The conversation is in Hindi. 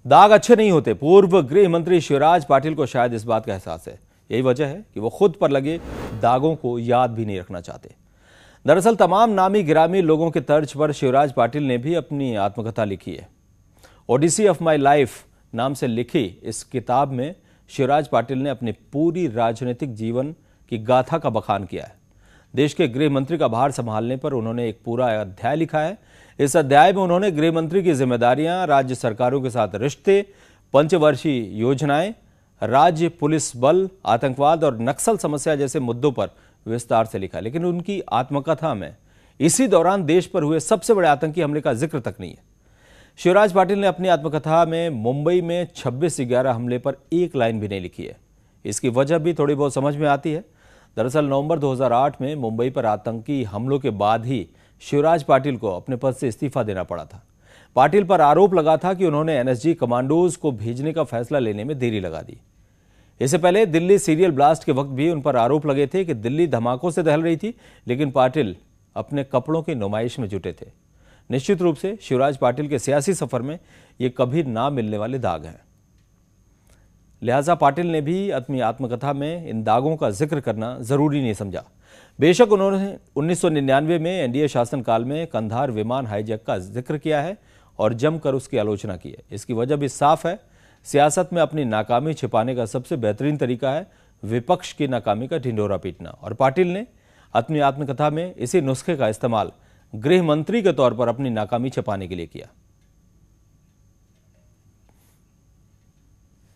दाग अच्छे नहीं होते। पूर्व गृह मंत्री शिवराज पाटिल को शायद इस बात का एहसास है। यही वजह है कि वो खुद पर लगे दागों को याद भी नहीं रखना चाहते। दरअसल तमाम नामी गिरामी लोगों के तर्ज पर शिवराज पाटिल ने भी अपनी आत्मकथा लिखी है। ओडिसी ऑफ माई लाइफ नाम से लिखी इस किताब में शिवराज पाटिल ने अपनी पूरी राजनीतिक जीवन की गाथा का बखान किया है। देश के गृह मंत्री का भार संभालने पर उन्होंने एक पूरा अध्याय लिखा है। इस अध्याय में उन्होंने गृह मंत्री की जिम्मेदारियां, राज्य सरकारों के साथ रिश्ते, पंचवर्षीय योजनाएं, राज्य पुलिस बल, आतंकवाद और नक्सल समस्या जैसे मुद्दों पर विस्तार से लिखा। लेकिन उनकी आत्मकथा में इसी दौरान देश पर हुए सबसे बड़े आतंकी हमले का जिक्र तक नहीं है। शिवराज पाटिल ने अपनी आत्मकथा में मुंबई में 26/11 हमले पर एक लाइन भी नहीं लिखी है। इसकी वजह भी थोड़ी बहुत समझ में आती है। दरअसल नवंबर 2008 में मुंबई पर आतंकी हमलों के बाद ही शिवराज पाटिल को अपने पद से इस्तीफा देना पड़ा था। पाटिल पर आरोप लगा था कि उन्होंने एनएसजी कमांडोज को भेजने का फैसला लेने में देरी लगा दी। इससे पहले दिल्ली सीरियल ब्लास्ट के वक्त भी उन पर आरोप लगे थे कि दिल्ली धमाकों से दहल रही थी, लेकिन पाटिल अपने कपड़ों की नुमाइश में जुटे थे। निश्चित रूप से शिवराज पाटिल के सियासी सफर में ये कभी ना मिलने वाले दाग हैं। लिहाजा पाटिल ने भी अपनी आत्मकथा में इन दागों का जिक्र करना जरूरी नहीं समझा। बेशक उन्होंने 1999 में एनडीए शासनकाल में कंधार विमान हाईजैक का जिक्र किया है और जमकर उसकी आलोचना की है। इसकी वजह भी साफ है। सियासत में अपनी नाकामी छिपाने का सबसे बेहतरीन तरीका है विपक्ष की नाकामी का ढिंढोरा पीटना, और पाटिल ने अपनी आत्मकथा में इसी नुस्खे का इस्तेमाल गृह मंत्री के तौर पर अपनी नाकामी छिपाने के लिए किया।